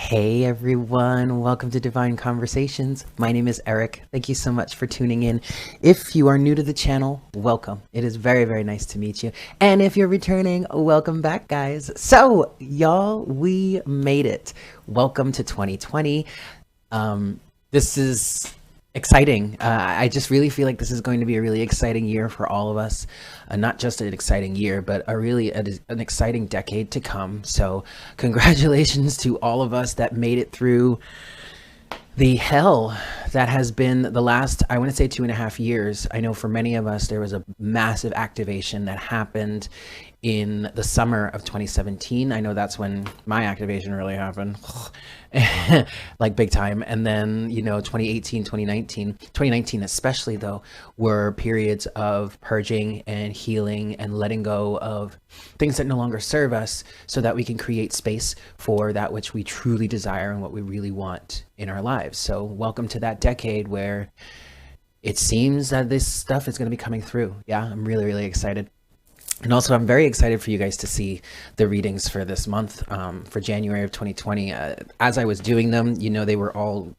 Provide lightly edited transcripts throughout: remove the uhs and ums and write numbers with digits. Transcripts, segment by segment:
Hey everyone, welcome to Divine Conversations. My name is Eric. Thank you so much for tuning in. If you are new to the channel, welcome. It is very, very nice to meet you. And if you're returning, welcome back, guys. So, y'all, we made it. Welcome to 2020. This is exciting. I just really feel like this is going to be a really exciting year for all of us. Not just an exciting year, but an exciting decade to come. So congratulations to all of us that made it through the hell that has been the last, I want to say 2.5 years. I know for many of us, there was a massive activation that happened in the summer of 2017. I know that's when my activation really happened. Like big time. And then, 2018, 2019 especially though, were periods of purging and healing and letting go of things that no longer serve us so that we can create space for that which we truly desire and what we really want in our lives. So welcome to that decade where it seems that this stuff is going to be coming through. Yeah, I'm really, really excited. And also, I'm very excited for you guys to see the readings for this month, for January of 2020. As I was doing them, they were all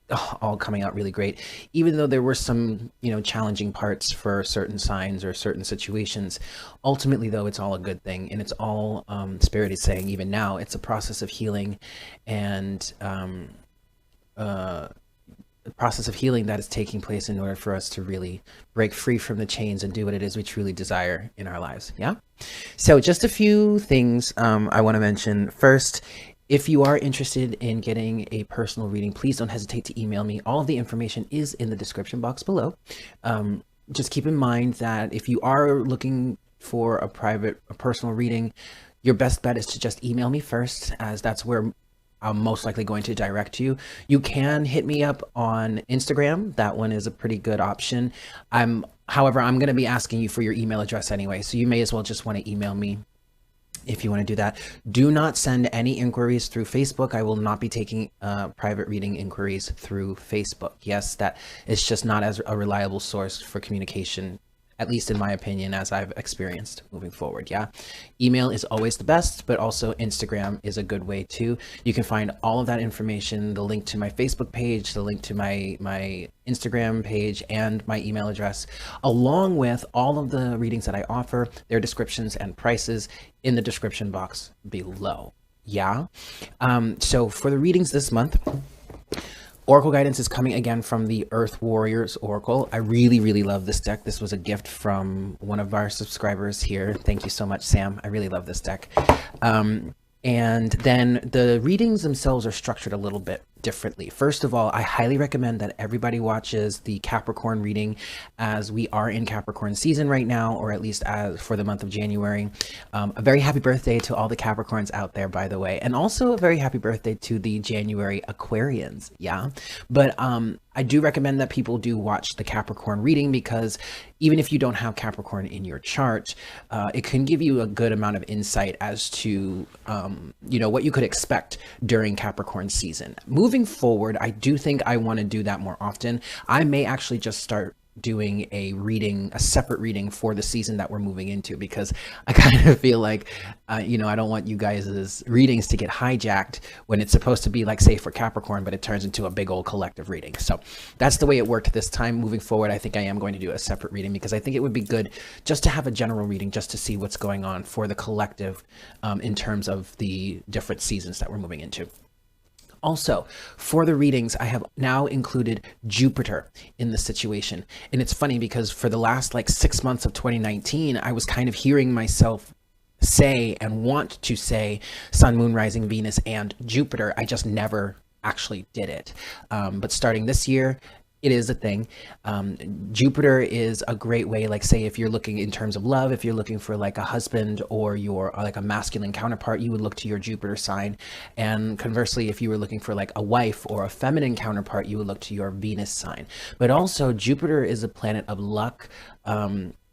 coming out really great. Even though there were some, challenging parts for certain signs or certain situations. Ultimately, though, it's all a good thing. And it's all, Spirit is saying, even now, it's a process of healing and the process of healing that is taking place in order for us to really break free from the chains and do what it is we truly desire in our lives. Yeah. So just a few things I want to mention. First, if you are interested in getting a personal reading, please don't hesitate to email me. All of the information is in the description box below. Just keep in mind that if you are looking for a personal reading, your best bet is to just email me first, as that's where I'm most likely going to direct you. You can hit me up on Instagram. That one is a pretty good option. However, I'm going to be asking you for your email address anyway, so you may as well just want to email me if you want to do that. Do not send any inquiries through Facebook. I will not be taking private reading inquiries through Facebook. Yes, that is just not as a reliable source for communication, at least in my opinion, as I've experienced moving forward. Yeah. Email is always the best, but also Instagram is a good way too. You can find all of that information, the link to my Facebook page, the link to my Instagram page, and my email address, along with all of the readings that I offer, their descriptions and prices in the description box below. Yeah. So for the readings this month, Oracle guidance is coming again from the Earth Warriors Oracle. I really, really love this deck. This was a gift from one of our subscribers here. Thank you so much, Sam. I really love this deck. And then the readings themselves are structured a little bit differently. First of all, I highly recommend that everybody watches the Capricorn reading, as we are in Capricorn season right now, or at least as for the month of January. A very happy birthday to all the Capricorns out there, by the way, and also a very happy birthday to the January Aquarians. Yeah, but I do recommend that people do watch the Capricorn reading, because even if you don't have Capricorn in your chart, it can give you a good amount of insight as to what you could expect during Capricorn season. Moving forward, I do think I want to do that more often. I may actually just start doing a separate reading for the season that we're moving into, because I kind of feel like, I don't want you guys' readings to get hijacked when it's supposed to be like, say, for Capricorn, but it turns into a big old collective reading. So that's the way it worked this time. Moving forward, I think I am going to do a separate reading, because I think it would be good just to have a general reading, just to see what's going on for the collective in terms of the different seasons that we're moving into. Also, for the readings, I have now included Jupiter in the situation. And it's funny because for the last 6 months of 2019, I was kind of hearing myself say and want to say Sun, Moon, Rising, Venus, and Jupiter. I just never actually did it. But starting this year, it is a thing. Jupiter is a great way, say if you're looking in terms of love, if you're looking for a husband or a masculine counterpart, you would look to your Jupiter sign. And conversely, if you were looking for a wife or a feminine counterpart, you would look to your Venus sign. But also Jupiter is a planet of luck,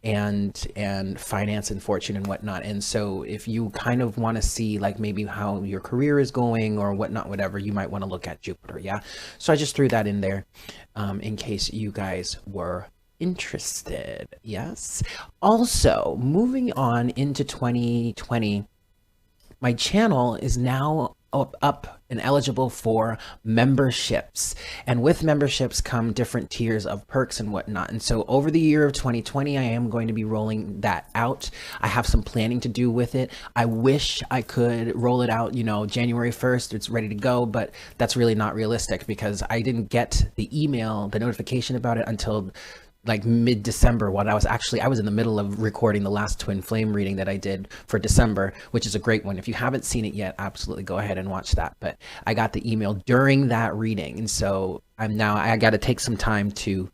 and finance and fortune and whatnot. And so if you kind of want to see maybe how your career is going or whatnot, whatever, you might want to look at Jupiter. Yeah. So I just threw that in there in case you guys were interested. Yes. Also, moving on into 2020, my channel is now up and eligible for memberships. And with memberships come different tiers of perks and whatnot. And so over the year of 2020, I am going to be rolling that out. I have some planning to do with it. I wish I could roll it out, January 1st, it's ready to go, but that's really not realistic because I didn't get the notification about it until like mid-December, when I was in the middle of recording the last Twin Flame reading that I did for December, which is a great one. If you haven't seen it yet, absolutely go ahead and watch that. But I got the email during that reading, and so I got to take some time to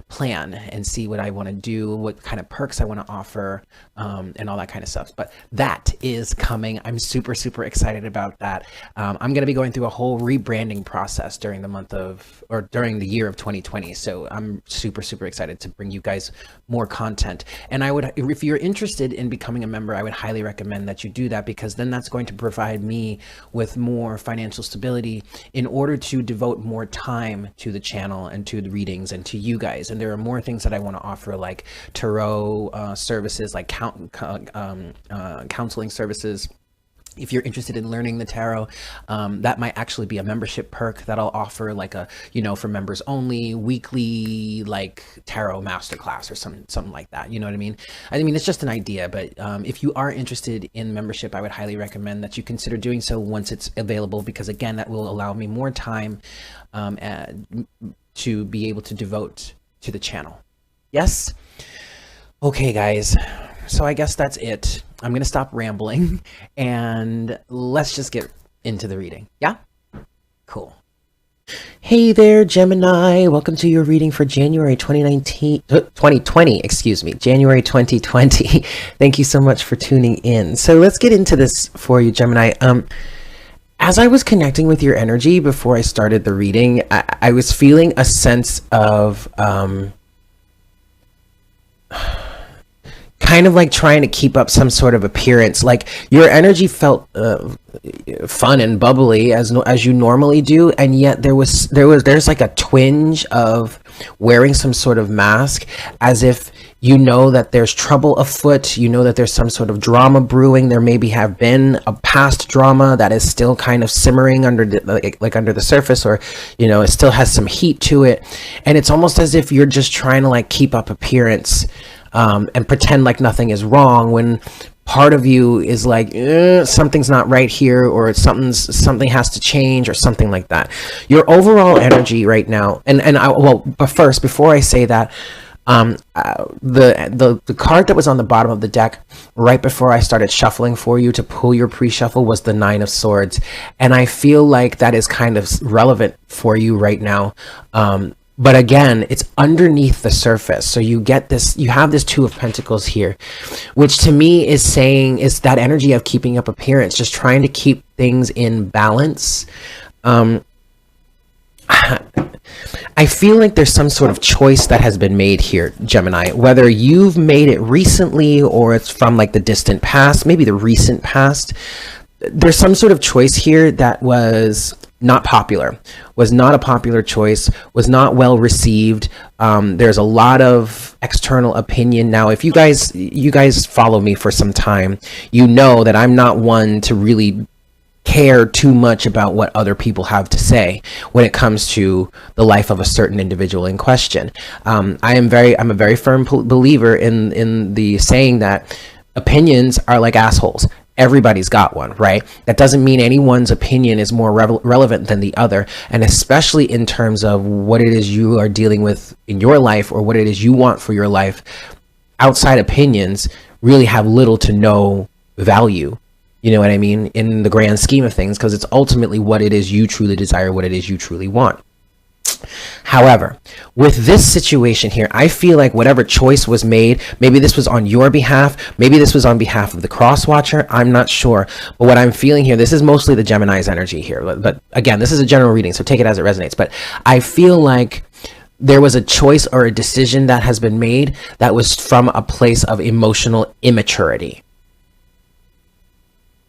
plan and see what I want to do, what kind of perks I want to offer, and all that kind of stuff. But that is coming. I'm super, super excited about that. I'm going to be going through a whole rebranding process during the year of 2020. So I'm super, super excited to bring you guys more content. And if you're interested in becoming a member, I would highly recommend that you do that, because then that's going to provide me with more financial stability in order to devote more time to the channel and to the readings and to you guys. And there are more things that I want to offer, like tarot services, like counseling services. If you're interested in learning the tarot, that might actually be a membership perk that I'll offer, like for members only, weekly, like tarot masterclass or something like that. You know what I mean? It's just an idea, but if you are interested in membership, I would highly recommend that you consider doing so once it's available, because again, that will allow me more time to be able to devote to the channel. Yes? Okay, guys. So I guess that's it. I'm going to stop rambling and let's just get into the reading. Yeah? Cool. Hey there, Gemini. Welcome to your reading for January 2020, excuse me, January 2020. Thank you so much for tuning in. So let's get into this for you, Gemini. As I was connecting with your energy before I started the reading, I was feeling a sense of kind of like trying to keep up some sort of appearance. Like your energy felt fun and bubbly as you normally do, and yet there's like a twinge of wearing some sort of mask, as if that there's trouble afoot, that there's some sort of drama brewing. There maybe have been a past drama that is still kind of simmering under the surface, or it still has some heat to it, and it's almost as if you're just trying to like keep up appearance and pretend like nothing is wrong, when part of you is like, something's not right here, or something has to change, or something like that. Your overall energy right now, but first, before I say that, the card that was on the bottom of the deck right before I started shuffling for you to pull your pre-shuffle was the Nine of Swords, and I feel like that is kind of relevant for you right now. But again, it's underneath the surface. So you have this Two of Pentacles here, which to me is that energy of keeping up appearance, just trying to keep things in balance. I feel like there's some sort of choice that has been made here, Gemini, whether you've made it recently or it's from like the distant past, maybe the recent past. There's some sort of choice here that was not popular, was not a popular choice, was not well received. There's a lot of external opinion. Now, if you guys follow me for some time, you know that I'm not one to really care too much about what other people have to say when it comes to the life of a certain individual in question. I'm a very firm believer in the saying that opinions are like assholes. Everybody's got one, right? That doesn't mean anyone's opinion is more relevant than the other. And especially in terms of what it is you are dealing with in your life, or what it is you want for your life, outside opinions really have little to no value. You know what I mean? In the grand scheme of things, because it's ultimately what it is you truly desire, what it is you truly want. However, with this situation here, I feel like whatever choice was made, maybe this was on your behalf, maybe this was on behalf of the cross watcher, I'm not sure. But what I'm feeling here, this is mostly the Gemini's energy here. But again, this is a general reading, so take it as it resonates. But I feel like there was a choice or a decision that has been made that was from a place of emotional immaturity.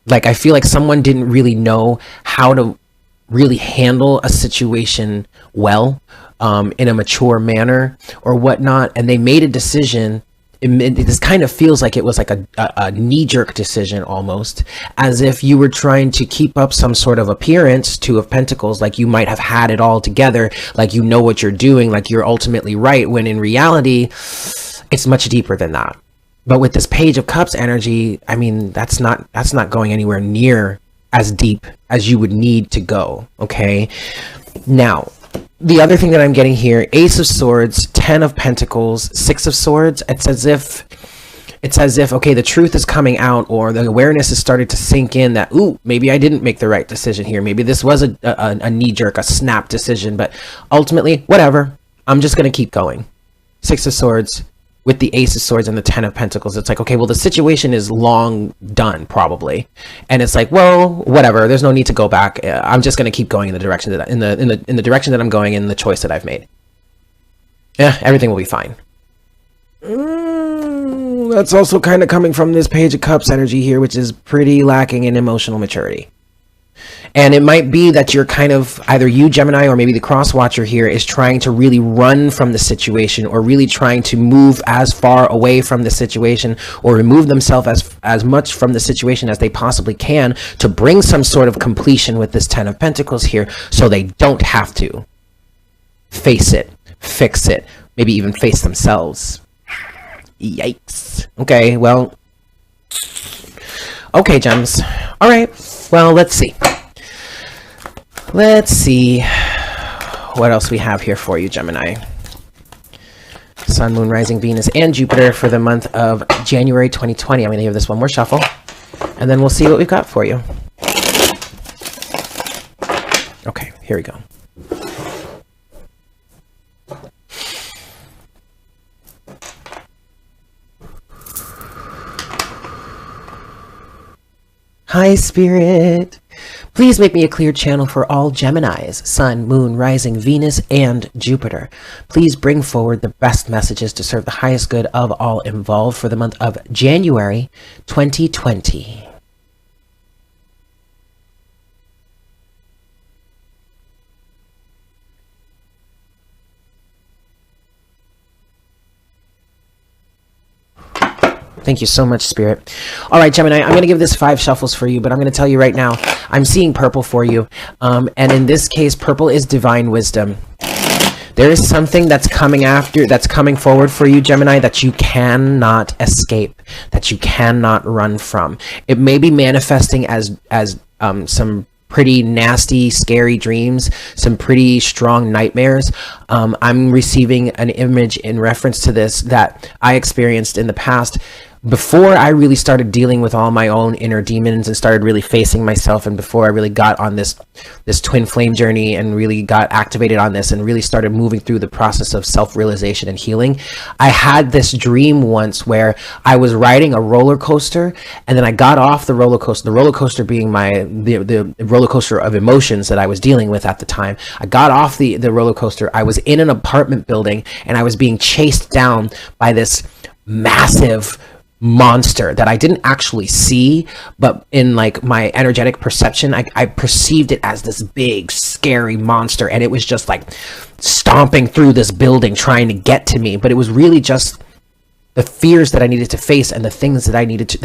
Like, I feel like someone didn't really know how to really handle a situation well, in a mature manner or whatnot, and they made a decision this kind of feels like it was like a knee-jerk decision almost, as if you were trying to keep up some sort of appearance, Two of Pentacles, like you might have had it all together, like you know what you're doing, like you're ultimately right, when in reality, it's much deeper than that. But with this Page of Cups energy, I mean, that's not going anywhere near as deep as you would need to go, okay? Now, the other thing that I'm getting here, Ace of Swords, 10 of Pentacles, 6 of Swords, it's as if, okay, the truth is coming out, or the awareness has started to sink in that, ooh, maybe I didn't make the right decision here. Maybe this was a knee-jerk, a snap decision, but ultimately, whatever, I'm just going to keep going. 6 of Swords with the Ace of Swords and the 10 of Pentacles. It's like, okay, well, the situation is long done, probably. And it's like, well, whatever, there's no need to go back. I'm just going to keep going in the direction that in the direction that I'm going, in the choice that I've made. Yeah, everything will be fine. That's also kind of coming from this Page of Cups energy here, which is pretty lacking in emotional maturity. And it might be that you're kind of, either you, Gemini, or maybe the cross watcher here is trying to really run from the situation, or really trying to move as far away from the situation, or remove themselves as much from the situation as they possibly can to bring some sort of completion with this 10 of Pentacles here, so they don't have to face it, fix it, maybe even face themselves. Yikes. Okay, well, okay, gems. All right, well, let's see. Let's see what else we have here for you, Gemini. Sun, Moon, Rising, Venus, and Jupiter for the month of January 2020. I'm going to give this one more shuffle, and then we'll see what we've got for you. Okay, here we go. Hi, Spirit. Please make me a clear channel for all Geminis, Sun, Moon, Rising, Venus, and Jupiter. Please bring forward the best messages to serve the highest good of all involved for the month of January 2020. Thank you so much, Spirit. All right, Gemini, I'm going to give this 5 shuffles for you, but I'm going to tell you right now, I'm seeing purple for you. And in this case, purple is divine wisdom. There is something that's coming forward for you, Gemini, that you cannot escape, that you cannot run from. It may be manifesting as some pretty nasty, scary dreams, some pretty strong nightmares. I'm receiving an image in reference to this that I experienced in the past. Before I really started dealing with all my own inner demons and started really facing myself, and before I really got on this twin flame journey and really got activated on this and really started moving through the process of self-realization and healing, I had this dream once where I was riding a roller coaster, and then I got off the roller coaster being the roller coaster of emotions that I was dealing with at the time. I got off the roller coaster. I was in an apartment building, and I was being chased down by this massive monster that I didn't actually see, but in like my energetic perception, I perceived it as this big scary monster, and it was just like stomping through this building trying to get to me. But it was really just the fears that I needed to face and the things that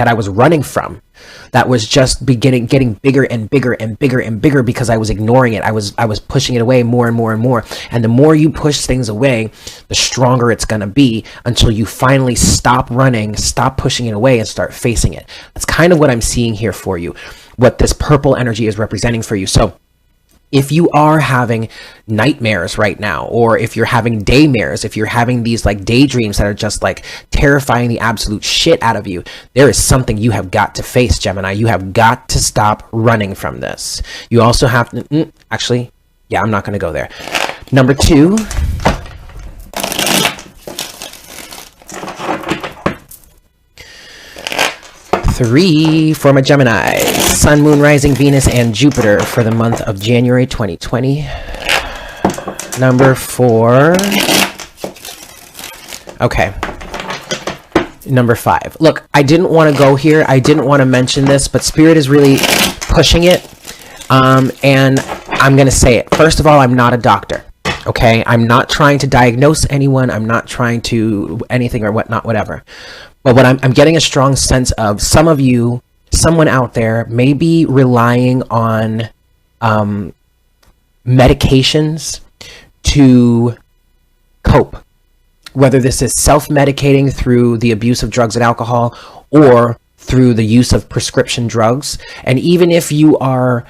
I was running from, that was just getting bigger and bigger and bigger and bigger because I was ignoring it. I was pushing it away more and more and more. And the more you push things away, the stronger it's going to be, until you finally stop running, stop pushing it away, and start facing it. That's kind of what I'm seeing here for you, what this purple energy is representing for you. So if you are having nightmares right now, or if you're having daymares, if you're having these like daydreams that are just like terrifying the absolute shit out of you, there is something you have got to face, Gemini. You have got to stop running from this. You also have to, actually, yeah, I'm not going to go there. Number 2. Three for my Gemini, Sun, Moon, Rising, Venus, and Jupiter for the month of January 2020. Number 4. Okay. Number 5. Look, I didn't want to go here. I didn't want to mention this, but Spirit is really pushing it. And I'm going to say it. First of all, I'm not a doctor. Okay, I'm not trying to diagnose anyone. I'm not trying to anything or whatnot, whatever. But what I'm getting a strong sense of, some of you, someone out there may be relying on medications to cope. Whether this is self-medicating through the abuse of drugs and alcohol, or through the use of prescription drugs. And even if you are,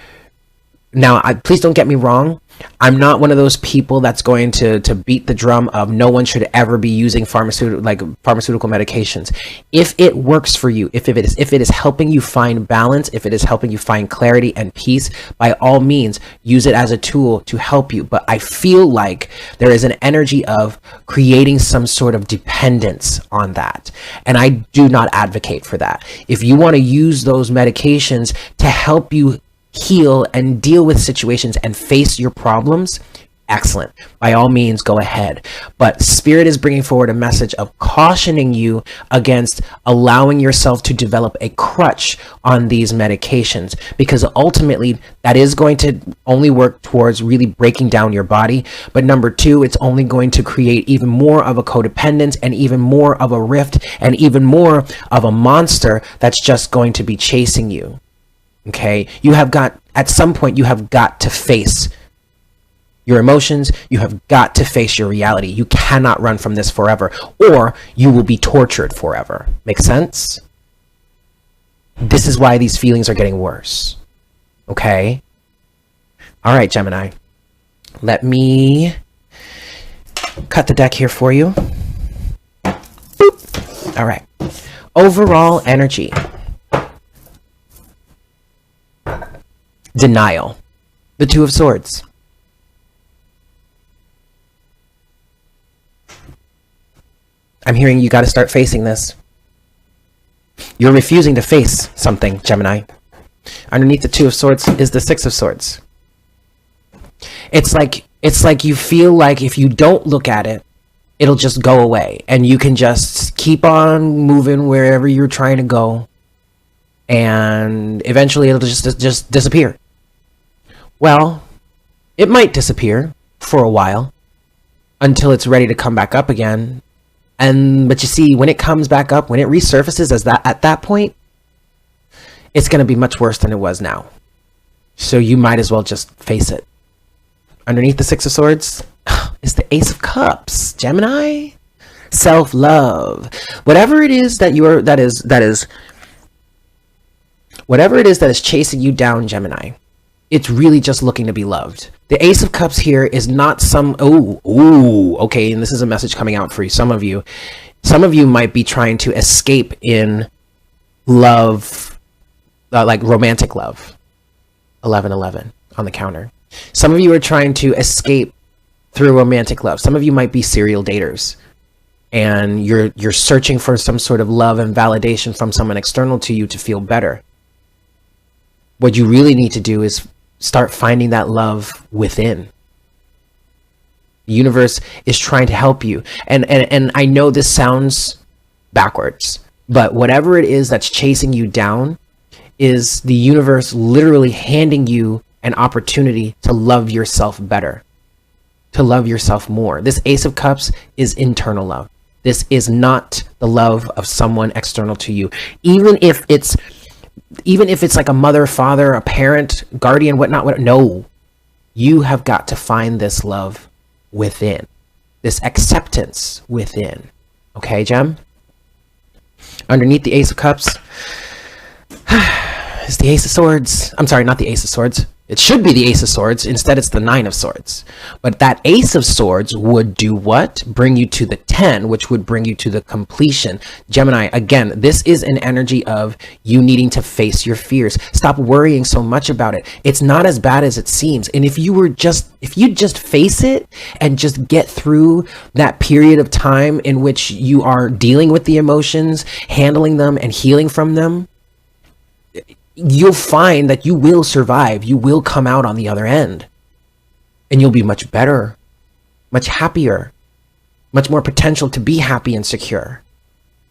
now, please don't get me wrong, I'm not one of those people that's going to beat the drum of no one should ever be using pharmaceutical medications. If it works for you, if it is helping you find balance, if it is helping you find clarity and peace, by all means, use it as a tool to help you. But I feel like there is an energy of creating some sort of dependence on that. And I do not advocate for that. If you want to use those medications to help you heal and deal with situations and face your problems, excellent. By all means, go ahead. But Spirit is bringing forward a message of cautioning you against allowing yourself to develop a crutch on these medications, because ultimately that is going to only work towards really breaking down your body. But number two, it's only going to create even more of a codependence and even more of a rift and even more of a monster that's just going to be chasing you. Okay, at some point you have got to face your emotions. You have got to face your reality. You cannot run from this forever, or you will be tortured forever. Make sense? This is why these feelings are getting worse. Okay? All right, Gemini. Let me cut the deck here for you. Boop. All right. Overall energy. Denial. The Two of Swords. I'm hearing you got to start facing this. You're refusing to face something, Gemini. Underneath the Two of Swords is the Six of Swords. It's like you feel like if you don't look at it, it'll just go away, and you can just keep on moving wherever you're trying to go, and eventually it'll just disappear. Well, it might disappear for a while until it's ready to come back up again. But you see, when it comes back up, when it resurfaces at that point, it's going to be much worse than it was now. So you might as well just face it. Underneath the Six of Swords is the Ace of Cups, Gemini. Self-love. Whatever it is that is chasing you down, Gemini, it's really just looking to be loved. The Ace of Cups here is not some, okay, and this is a message coming out for you. Some of you might be trying to escape in love, like romantic love. 1111 on the counter. Some of you are trying to escape through romantic love. Some of you might be serial daters, and you're searching for some sort of love and validation from someone external to you to feel better. What you really need to do is start finding that love within. The universe is trying to help you. And I know this sounds backwards, but whatever it is that's chasing you down is the universe literally handing you an opportunity to love yourself better, to love yourself more. This Ace of Cups is internal love. This is not the love of someone external to you. Even if it's like a mother, father, a parent, guardian, whatnot. No, you have got to find this love within, this acceptance within. Okay, Gem? Underneath the Ace of Cups is the Ace of Swords. I'm sorry, not the Ace of Swords. It should be the Ace of Swords. Instead, it's the Nine of Swords. But that Ace of Swords would do what? Bring you to the 10, which would bring you to the completion. Gemini, again, this is an energy of you needing to face your fears. Stop worrying so much about it. It's not as bad as it seems. And if you just face it and just get through that period of time in which you are dealing with the emotions, handling them, and healing from them, you'll find that you will survive. You will come out on the other end, and you'll be much better, much happier, much more potential to be happy and secure.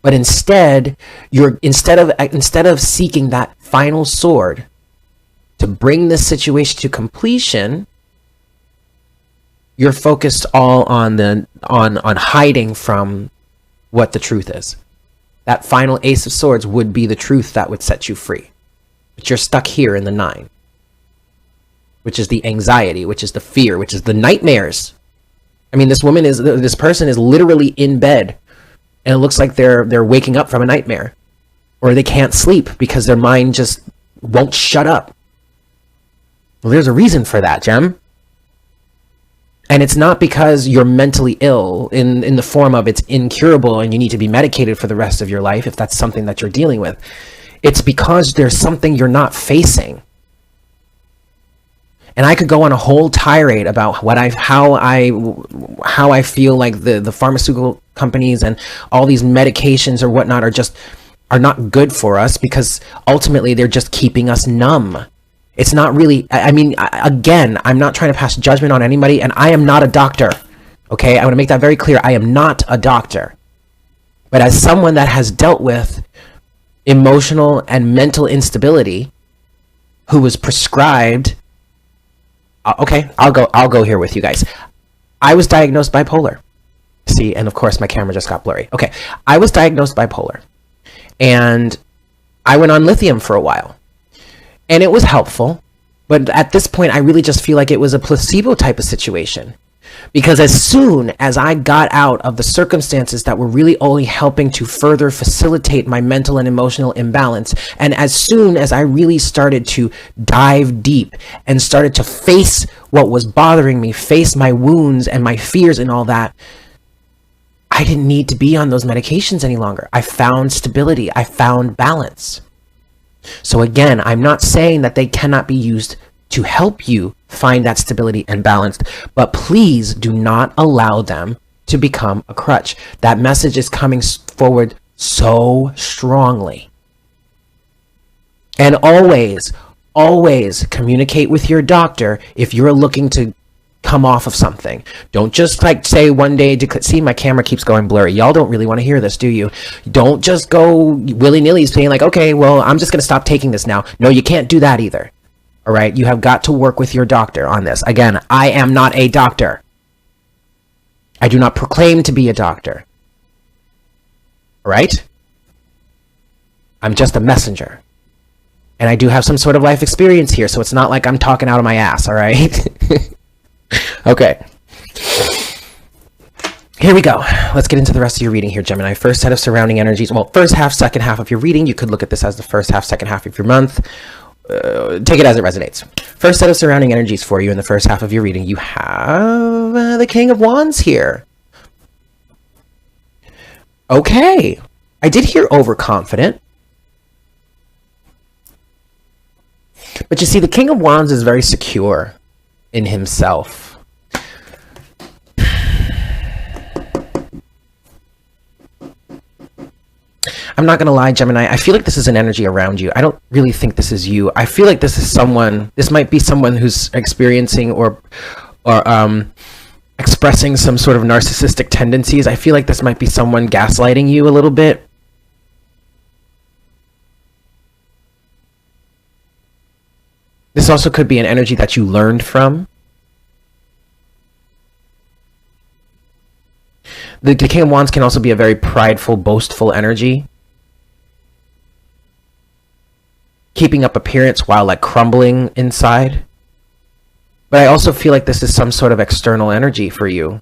But instead of seeking that final sword to bring this situation to completion, you're focused all on on hiding from what the truth is. That final Ace of Swords would be the truth that would set you free. But you're stuck here in the 9, which is the anxiety, which is the fear, which is the nightmares. I mean, this person is literally in bed, and it looks like they're waking up from a nightmare, or they can't sleep because their mind just won't shut up. Well, there's a reason for that, Gem. And it's not because you're mentally ill in the form of it's incurable and you need to be medicated for the rest of your life if that's something that you're dealing with. It's because there's something you're not facing. And I could go on a whole tirade about how I feel like the pharmaceutical companies and all these medications or whatnot are not good for us, because ultimately they're just keeping us numb. It's not really, again, I'm not trying to pass judgment on anybody, and I am not a doctor. Okay, I want to make that very clear. I am not a doctor. But as someone that has dealt with emotional and mental instability, who was prescribed, okay, I'll go here with you guys. I was diagnosed bipolar. See, and of course my camera just got blurry. Okay, I was diagnosed bipolar, and I went on lithium for a while, and it was helpful. But at this point, I really just feel like it was a placebo type of situation. Because as soon as I got out of the circumstances that were really only helping to further facilitate my mental and emotional imbalance, and as soon as I really started to dive deep and started to face what was bothering me, face my wounds and my fears and all that, I didn't need to be on those medications any longer. I found stability. I found balance. So again, I'm not saying that they cannot be used to help you find that stability and balance, but please do not allow them to become a crutch. That message is coming forward so strongly. And always, always communicate with your doctor if you're looking to come off of something. Don't just like say one day, see, my camera keeps going blurry. Y'all don't really want to hear this, do you? Don't just go willy-nilly saying like, okay, well, I'm just going to stop taking this now. No, you can't do that either. All right, you have got to work with your doctor on this. Again, I am not a doctor. I do not proclaim to be a doctor. All right? I'm just a messenger. And I do have some sort of life experience here, so it's not like I'm talking out of my ass, all right? Okay. Here we go. Let's get into the rest of your reading here, Gemini. First set of surrounding energies. Well, first half, second half of your reading. You could look at this as the first half, second half of your month. Take it as it resonates. First set of surrounding energies for you in the first half of your reading. You have the King of Wands here. Okay. I did hear overconfident. But you see, the King of Wands is very secure in himself. I'm not going to lie, Gemini. I feel like this is an energy around you. I don't really think this is you. I feel like this is someone, this might be someone who's experiencing or expressing some sort of narcissistic tendencies. I feel like this might be someone gaslighting you a little bit. This also could be an energy that you learned from. The King of Wands can also be a very prideful, boastful energy. Keeping up appearance while like crumbling inside. But I also feel like this is some sort of external energy for you.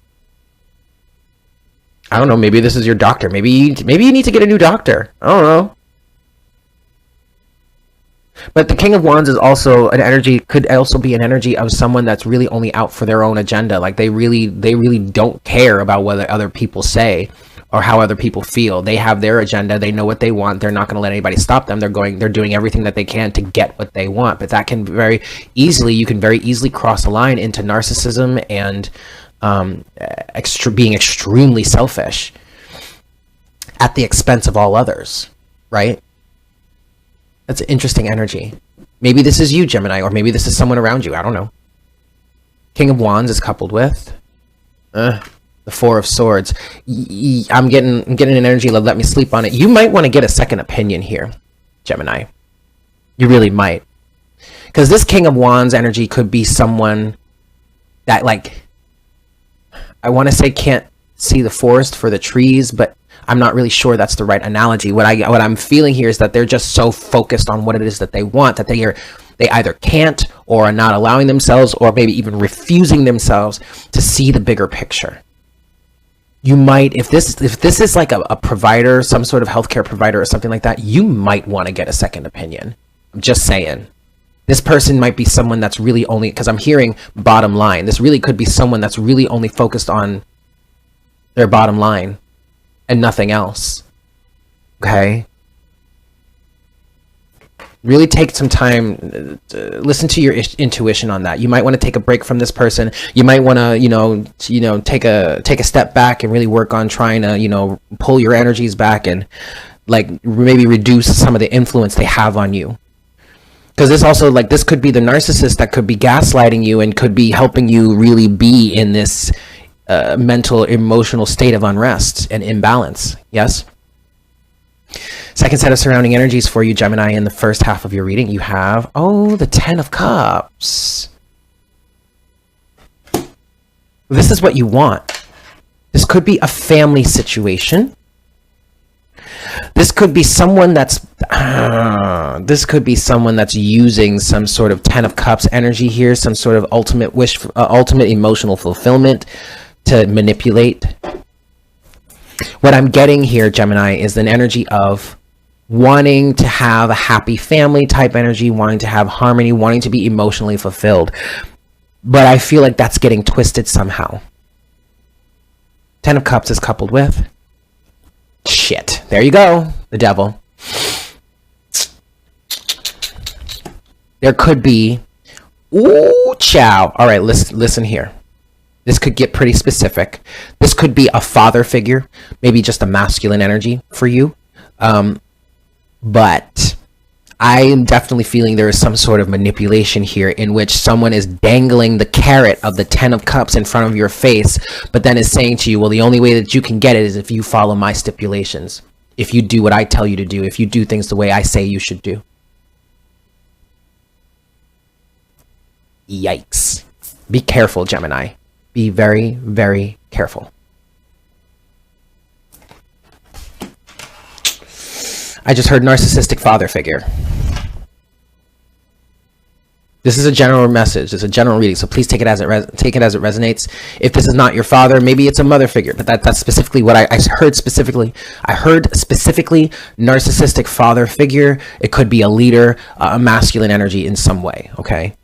I don't know, maybe this is your doctor. Maybe you need to get a new doctor. I don't know. But the King of Wands is also an energy, could also be an energy of someone that's really only out for their own agenda. Like they really don't care about what other people say or how other people feel. They have their agenda. They know what they want. They're not going to let anybody stop them. They're doing everything that they can to get what they want. But that can you can very easily cross a line into narcissism and being extremely selfish at the expense of all others, right? That's an interesting energy. Maybe this is you, Gemini, or maybe this is someone around you. I don't know. King of Wands is coupled with the Four of Swords. I'm getting an energy. Let me sleep on it. You might want to get a second opinion here, Gemini. You really might. Because this King of Wands energy could be someone that, like, I want to say can't see the forest for the trees, but I'm not really sure that's the right analogy. What I'm feeling here is that they're just so focused on what it is that they want that they either can't or are not allowing themselves, or maybe even refusing themselves to see the bigger picture. You might, if this is like a provider, some sort of healthcare provider or something like that, you might want to get a second opinion. I'm just saying. This person might be someone that's really only, because I'm hearing bottom line. This really could be someone that's really only focused on their bottom line and nothing else. Okay? Really take some time, listen to your intuition on that. You might want to take a break from this person. You might want to, take a step back and really work on trying to, pull your energies back and like maybe reduce some of the influence they have on you. Because this also, like, this could be the narcissist that could be gaslighting you and could be helping you really be in this mental, emotional state of unrest and imbalance. Yes? Second set of surrounding energies for you, Gemini, in the first half of your reading, you have, the Ten of Cups. This is what you want. This could be a family situation. This could be someone that's using some sort of Ten of Cups energy here, some sort of ultimate wish, ultimate emotional fulfillment to manipulate. What I'm getting here, Gemini, is an energy of wanting to have a happy family type energy, wanting to have harmony, wanting to be emotionally fulfilled. But I feel like that's getting twisted somehow. Ten of Cups is coupled with shit. There you go. The devil. There could be, ooh, chow. All right, listen here. This could get pretty specific. This could be a father figure, maybe just a masculine energy for you. But I am definitely feeling there is some sort of manipulation here in which someone is dangling the carrot of the Ten of Cups in front of your face, but then is saying to you, well, the only way that you can get it is if you follow my stipulations. If you do what I tell you to do, if you do things the way I say you should do. Yikes. Be careful, Gemini. Be very, very careful. I just heard narcissistic father figure. This is a general message. It's a general reading, so please take it as it resonates. If this is not your father, maybe it's a mother figure, but that's specifically what I heard specifically. I heard specifically narcissistic father figure. It could be a leader, a masculine energy in some way, okay?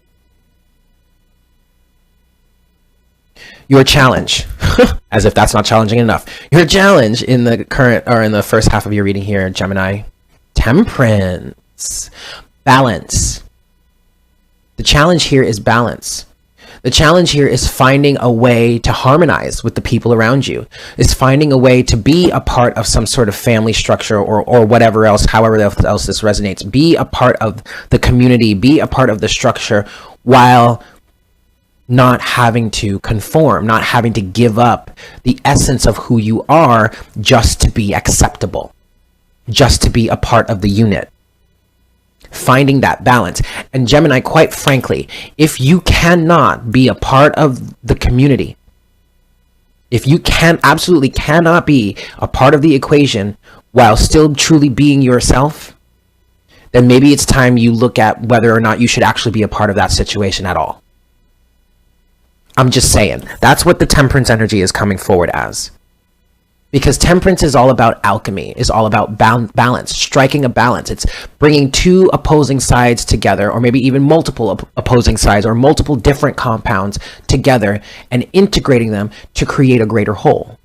Your challenge, as if that's not challenging enough. Your challenge in the current, or in the first half of your reading here, Gemini, temperance, balance. The challenge here is balance. The challenge here is finding a way to harmonize with the people around you. Is finding a way to be a part of some sort of family structure or whatever else, however else this resonates. Be a part of the community, be a part of the structure while not having to conform, not having to give up the essence of who you are just to be acceptable, just to be a part of the unit. Finding that balance. And Gemini, quite frankly, if you cannot be a part of the community, if you absolutely cannot be a part of the equation while still truly being yourself, then maybe it's time you look at whether or not you should actually be a part of that situation at all. I'm just saying, that's what the temperance energy is coming forward as. Because temperance is all about alchemy, is all about balance, striking a balance. It's bringing two opposing sides together, or maybe even multiple opposing sides, or multiple different compounds together and integrating them to create a greater whole.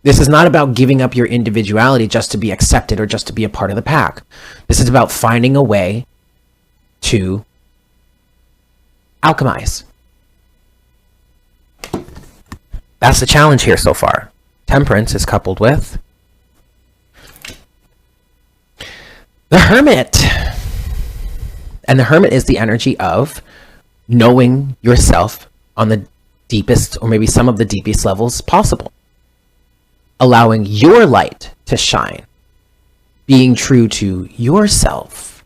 This is not about giving up your individuality just to be accepted or just to be a part of the pack. This is about finding a way to alchemize. That's the challenge here so far. Temperance is coupled with the Hermit. And the Hermit is the energy of knowing yourself on the deepest, or maybe some of the deepest levels possible. Allowing your light to shine. Being true to yourself.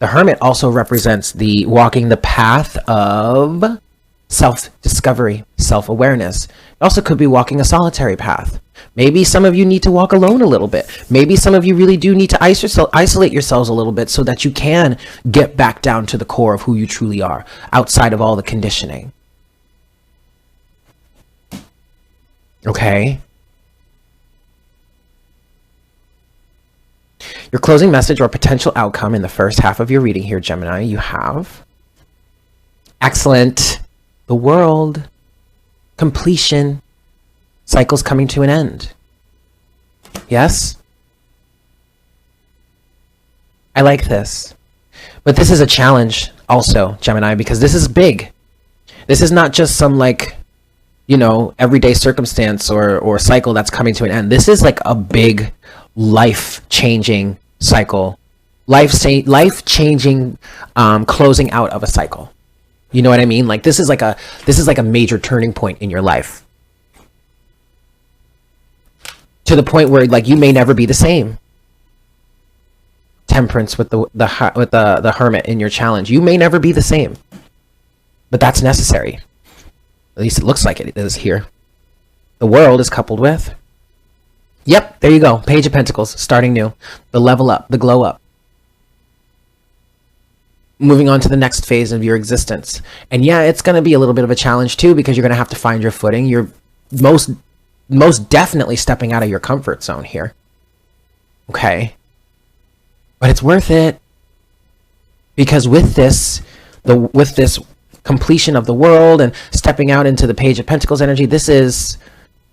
The Hermit also represents the walking the path of self-discovery, self-awareness. It also could be walking a solitary path. Maybe some of you need to walk alone a little bit. Maybe some of you really do need to isolate yourselves a little bit so that you can get back down to the core of who you truly are, outside of all the conditioning. Okay? Your closing message or potential outcome in the first half of your reading here, Gemini, you have excellent, the world, completion, cycles coming to an end. Yes? I like this. But this is a challenge also, Gemini, because this is big. This is not just some everyday circumstance or cycle that's coming to an end. This is like a big life-changing cycle. Life-changing closing out of a cycle. You know what I mean? Like this is like a major turning point in your life. To the point where you may never be the same. Temperance with the Hermit in your challenge. You may never be the same. But that's necessary. At least it looks like it is here. The world is coupled with. Yep, there you go. Page of Pentacles, starting new. The level up, the glow up. Moving on to the next phase of your existence. And yeah, it's going to be a little bit of a challenge too, because you're going to have to find your footing. You're most definitely stepping out of your comfort zone here. Okay? But it's worth it. Because with this completion of the world and stepping out into the Page of Pentacles energy, this is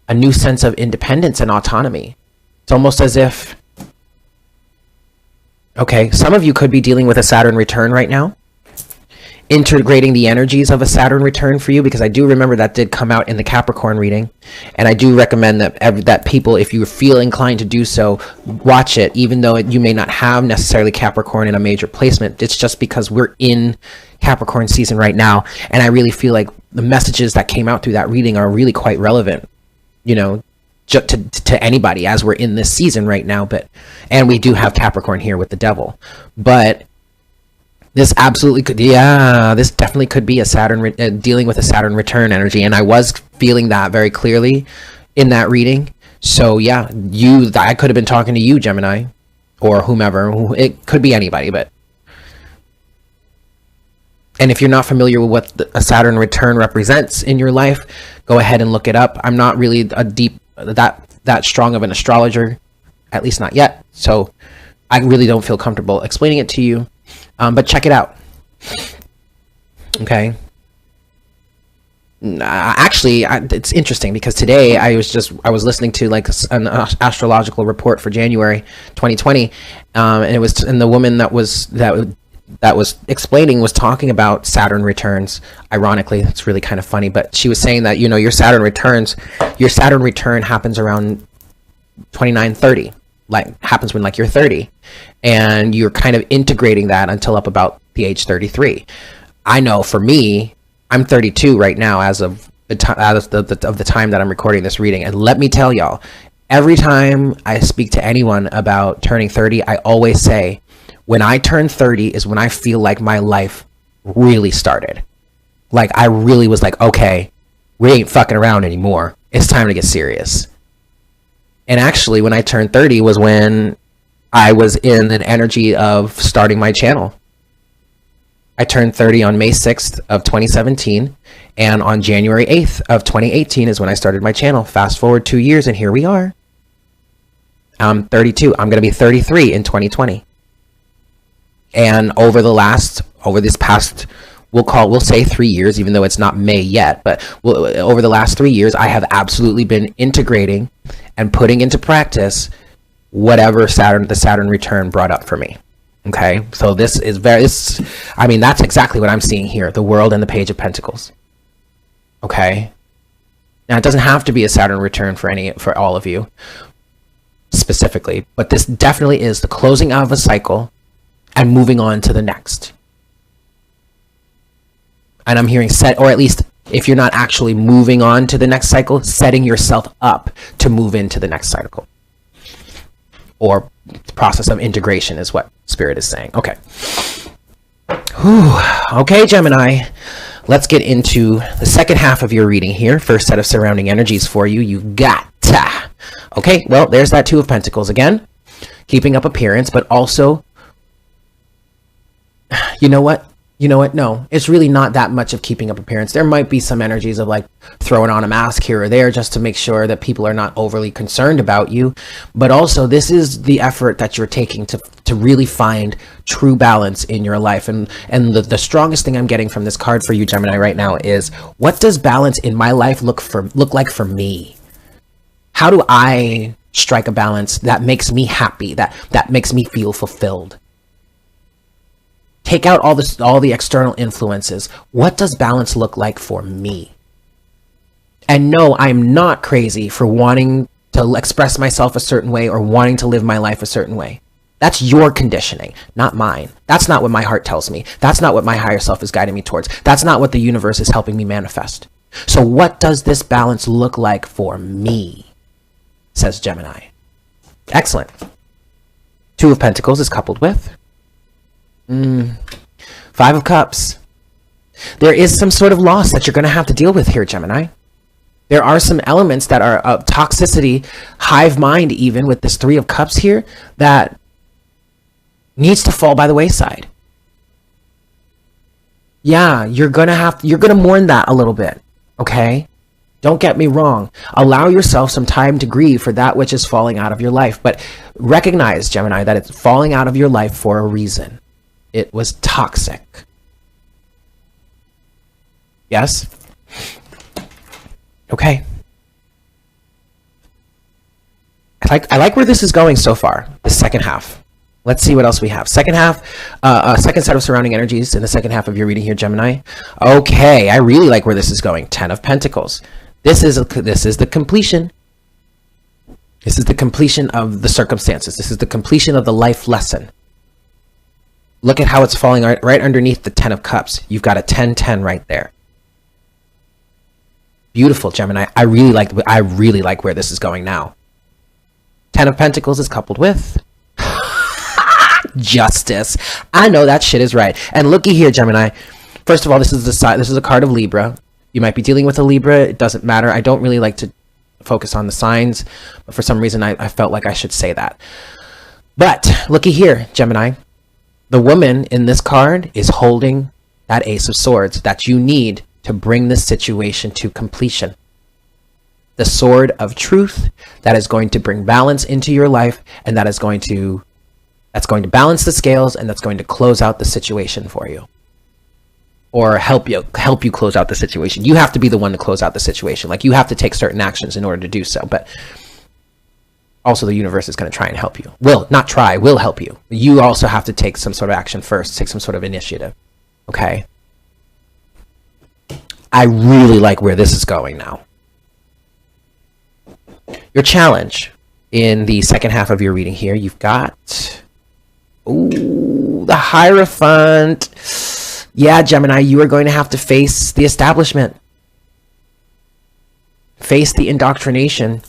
a new sense of independence and autonomy. It's almost as if, okay, some of you could be dealing with a Saturn return right now, integrating the energies of a Saturn return for you, because I do remember that did come out in the Capricorn reading, and I do recommend that people, if you feel inclined to do so, watch it, even though you may not have necessarily Capricorn in a major placement. It's just because we're in Capricorn season right now, and I really feel like the messages that came out through that reading are really quite relevant, to anybody as we're in this season right now. And we do have Capricorn here with the devil, but this absolutely could, this definitely could be a Saturn dealing with a Saturn return energy, and I was feeling that very clearly in that reading. So yeah, I could have been talking to you, Gemini, or whomever. It could be anybody, and if you're not familiar with what a Saturn return represents in your life, go ahead and look it up. I'm not really that strong of an astrologer, at least not yet. So I really don't feel comfortable explaining it to you. But check it out. Okay. Actually, it's interesting because today I was listening to an astrological report for January 2020, and the woman that was explaining was talking about Saturn returns. Ironically, it's really kind of funny, but she was saying that your Saturn return happens around 29-30. Happens when you're 30, and you're kind of integrating that until up about the age 33. I know for me, I'm 32 right now as of the time that I'm recording this reading, and let me tell y'all, every time I speak to anyone about turning 30, I always say, when I turn 30 is when I feel like my life really started. I really was like, okay, we ain't fucking around anymore. It's time to get serious. And actually, when I turned 30 was when I was in an energy of starting my channel. I turned 30 on May 6th of 2017, and on January 8th of 2018 is when I started my channel. Fast forward 2 years, and here we are. I'm 32. I'm going to be 33 in 2020. And over this past, we'll say 3 years, even though it's not May yet, but over the last 3 years, I have absolutely been integrating and putting into practice whatever the Saturn return brought up for me. Okay, so that's exactly what I'm seeing here, the world and the Page of Pentacles. Okay, now it doesn't have to be a Saturn return for all of you specifically, but this definitely is the closing of a cycle and moving on to the next. And I'm hearing or at least if you're not actually moving on to the next cycle, setting yourself up to move into the next cycle. Or the process of integration is what Spirit is saying. Okay. Whew. Okay, Gemini. let's get into the second half of your reading here. First set of surrounding energies for you. You got. Okay, well, there's that Two of Pentacles again. Keeping up appearance, but also, you know what? No, it's really not that much of keeping up appearance. There might be some energies of like throwing on a mask here or there just to make sure that people are not overly concerned about you. But also, this is the effort that you're taking to really find true balance in your life. And the strongest thing I'm getting from this card for you, Gemini, right now is, what does balance in my life look like for me? How do I strike a balance that makes me happy, that makes me feel fulfilled? Take out all the external influences. What does balance look like for me? And no, I'm not crazy for wanting to express myself a certain way or wanting to live my life a certain way. That's your conditioning, not mine. That's not what my heart tells me. That's not what my higher self is guiding me towards. That's not what the universe is helping me manifest. So what does this balance look like for me? Says Gemini. Excellent. Two of Pentacles is coupled with Five of Cups. There is some sort of loss that you're going to have to deal with here, Gemini. There are some elements that are of toxicity, hive mind even, with this Three of Cups here, that needs to fall by the wayside. Yeah, you're going to mourn that a little bit, okay? Don't get me wrong. Allow yourself some time to grieve for that which is falling out of your life, but recognize, Gemini, that it's falling out of your life for a reason. It was toxic. Yes? Okay. I like where this is going so far, the second half. Let's see what else we have. Second half, second set of surrounding energies in the second half of your reading here, Gemini. Okay, I really like where this is going. 10 of Pentacles. This is the completion. This is the completion of the circumstances. This is the completion of the life lesson. Look at how it's falling right underneath the 10 of Cups. You've got a 10-10 right there. Beautiful, Gemini. I really like where this is going now. 10 of Pentacles is coupled with Justice. I know that shit is right. And looky here, Gemini. First of all, this is a card of Libra. You might be dealing with a Libra. It doesn't matter. I don't really like to focus on the signs, but for some reason I felt like I should say that. But looky here, Gemini. The woman in this card is holding that Ace of Swords that you need to bring this situation to completion. The sword of truth that is going to bring balance into your life, and that's going to balance the scales, and that's going to close out the situation for you. Or help you close out the situation. You have to be the one to close out the situation. Like, you have to take certain actions in order to do so, but also the universe is going to try and help you. Will help you. You also have to take some sort of action first, take some sort of initiative. Okay? I really like where this is going now. Your challenge in the second half of your reading here, you've got the Hierophant. Yeah, Gemini, you are going to have to face the establishment. Face the indoctrination.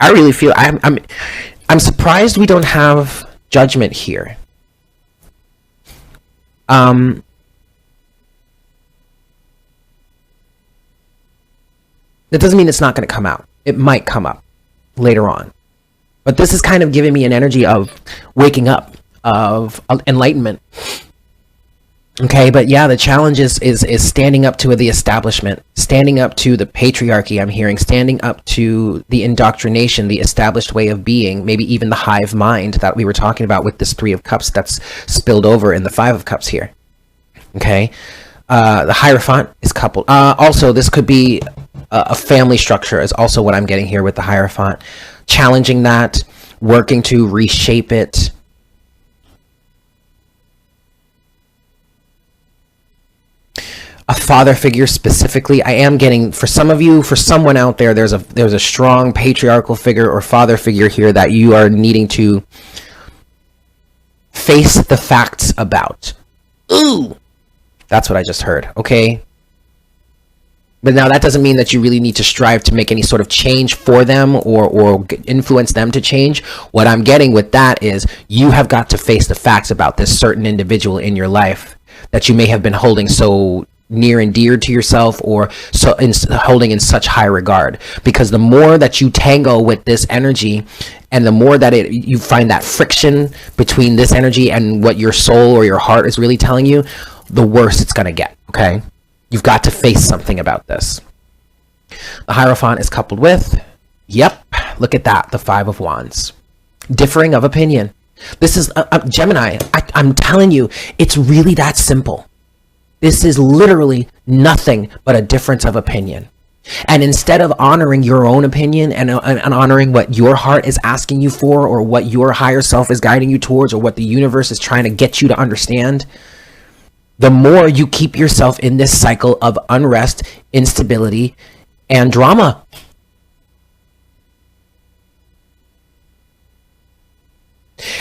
I really feel I'm surprised we don't have Judgment here. That doesn't mean it's not going to come out. It might come up later on. But this is kind of giving me an energy of waking up, of enlightenment. Okay, but yeah, the challenge is standing up to the establishment, standing up to the patriarchy, I'm hearing, standing up to the indoctrination, the established way of being, maybe even the hive mind that we were talking about with this Three of Cups that's spilled over in the Five of Cups here. Okay, the Hierophant is coupled. Also, this could be a family structure is also what I'm getting here with the Hierophant. Challenging that, working to reshape it. A father figure specifically. I am getting, for some of you, for someone out there, there's a strong patriarchal figure or father figure here that you are needing to face the facts about. Ooh, that's what I just heard. Okay. But now that doesn't mean that you really need to strive to make any sort of change for them or influence them to change. What I'm getting with that is you have got to face the facts about this certain individual in your life that you may have been holding so near and dear to yourself, or holding in such high regard. Because the more that you tangle with this energy, and the more that you find that friction between this energy and what your soul or your heart is really telling you, the worse it's going to get. Okay, you've got to face something about this. The Hierophant is coupled with, yep, look at that, the Five of Wands. Differing of opinion. This is Gemini. I'm telling you, it's really that simple. This is literally nothing but a difference of opinion. And instead of honoring your own opinion and honoring what your heart is asking you for, or what your higher self is guiding you towards, or what the universe is trying to get you to understand, the more you keep yourself in this cycle of unrest, instability, and drama.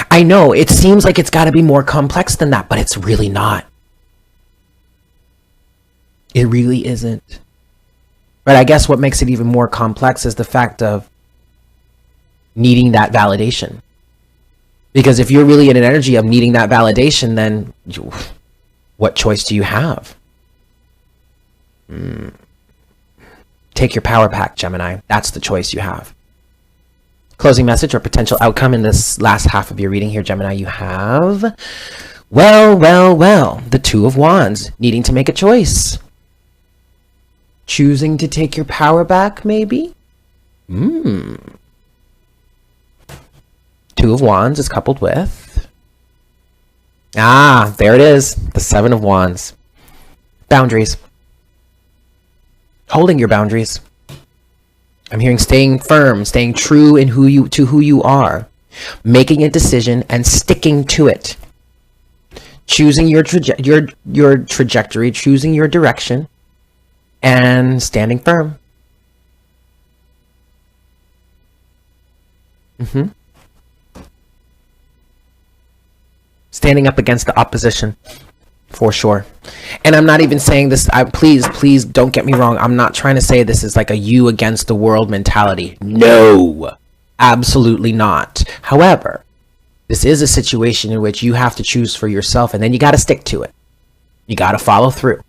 I know it seems like it's got to be more complex than that, but it's really not. It really isn't. But I guess what makes it even more complex is the fact of needing that validation. Because if you're really in an energy of needing that validation, then what choice do you have? Take your power back, Gemini. That's the choice you have. Closing message or potential outcome in this last half of your reading here, Gemini, you have, well, the Two of Wands, needing to make a choice. Choosing to take your power back, maybe? Two of Wands is coupled with, there it is, the Seven of Wands. Boundaries. Holding your boundaries. I'm hearing staying firm, staying true in who you are, making a decision and sticking to it, choosing your trajectory, choosing your direction, and standing firm. Standing up against the opposition. For sure. And I'm not even saying this, please don't get me wrong. I'm not trying to say this is like a you against the world mentality. No, absolutely not. However, this is a situation in which you have to choose for yourself, and then you got to stick to it. You got to follow through.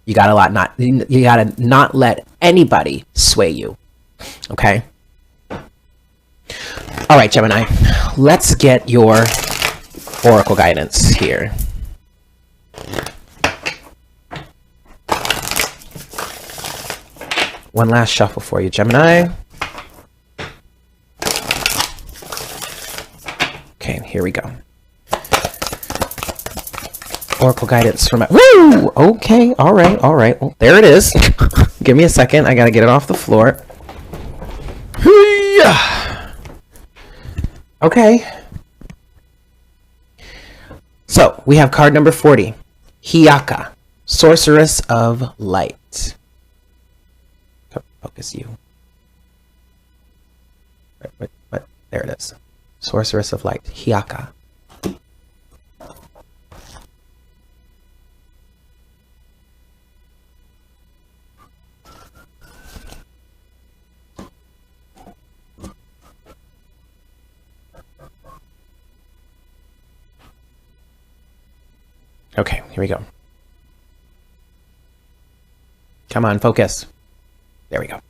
You got to not let anybody sway you. Okay? All right, Gemini, let's get your oracle guidance here. One last shuffle for you, Gemini. Okay, here we go. Oracle guidance from okay, all right. Well, there it is. Give me a second. I got to get it off the floor. Okay. So, we have card number 40. Hiaka, Sorceress of Light. Focus you. What? There it is. Sorceress of Light. Hiaka. Okay, here we go. Come on, focus. There we go.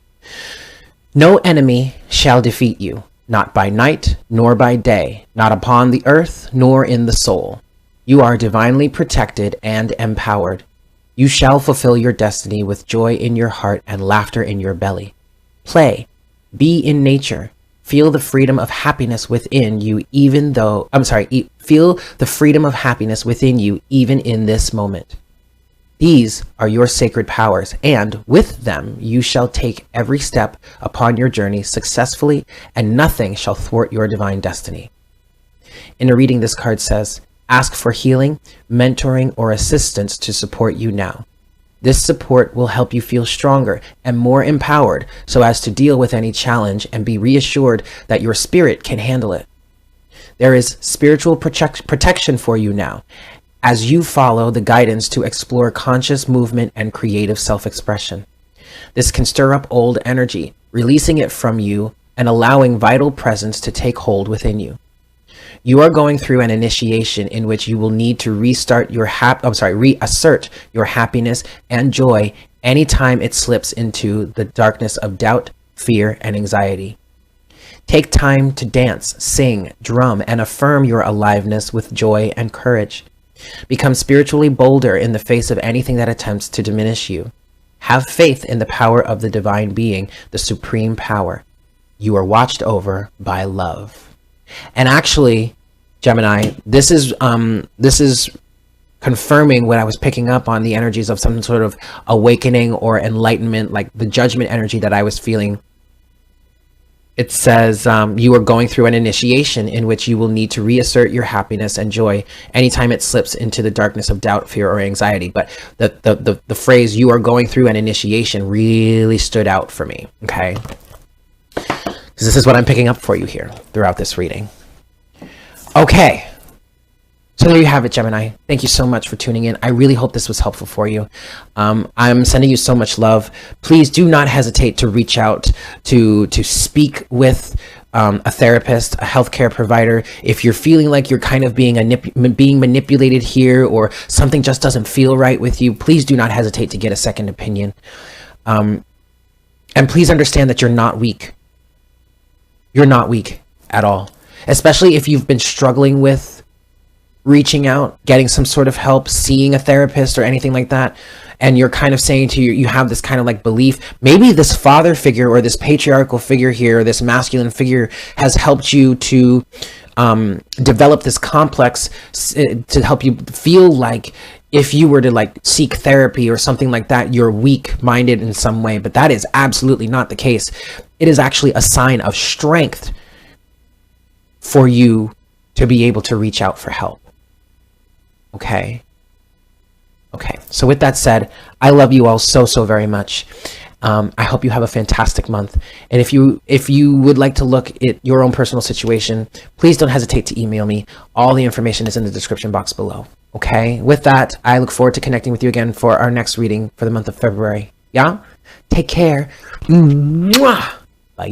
No enemy shall defeat you, not by night, nor by day, not upon the earth, nor in the soul. You are divinely protected and empowered. You shall fulfill your destiny with joy in your heart and laughter in your belly. Play, be in nature, feel the freedom of happiness within you feel the freedom of happiness within you even in this moment. These are your sacred powers, and with them you shall take every step upon your journey successfully, and nothing shall thwart your divine destiny. In a reading, this card says, ask for healing, mentoring, or assistance to support you now. This support will help you feel stronger and more empowered so as to deal with any challenge and be reassured that your spirit can handle it. There is spiritual protection for you now, as you follow the guidance to explore conscious movement and creative self-expression. This can stir up old energy, releasing it from you and allowing vital presence to take hold within you. You are going through an initiation in which you will need to reassert your happiness and joy anytime it slips into the darkness of doubt, fear, and anxiety. Take time to dance, sing, drum, and affirm your aliveness with joy and courage. Become spiritually bolder in the face of anything that attempts to diminish you. Have faith in the power of the divine being, the supreme power. You are watched over by love. And actually, Gemini, this is confirming what I was picking up on, the energies of some sort of awakening or enlightenment, like the judgment energy that I was feeling. It says you are going through an initiation in which you will need to reassert your happiness and joy anytime it slips into the darkness of doubt, fear, or anxiety. But the phrase "you are going through an initiation" really stood out for me. Okay, because this is what I'm picking up for you here throughout this reading. Okay. So there you have it, Gemini. Thank you so much for tuning in. I really hope this was helpful for you. I'm sending you so much love. Please do not hesitate to reach out to speak with a therapist, a healthcare provider. If you're feeling like you're kind of being manipulated here, or something just doesn't feel right with you, please do not hesitate to get a second opinion. And please understand that you're not weak. You're not weak at all. Especially if you've been struggling with reaching out, getting some sort of help, seeing a therapist or anything like that, and you're kind of saying to you have this kind of like belief, maybe this father figure or this patriarchal figure here, or this masculine figure has helped you to develop this complex to help you feel like if you were to like seek therapy or something like that, you're weak-minded in some way. But that is absolutely not the case. It is actually a sign of strength for you to be able to reach out for help. Okay. So with that said, I love you all so very much. I hope you have a fantastic month. And if you would like to look at your own personal situation, please don't hesitate to email me. All the information is in the description box below. Okay. With that, I look forward to connecting with you again for our next reading for the month of February. Yeah. Take care. Mwah! Bye.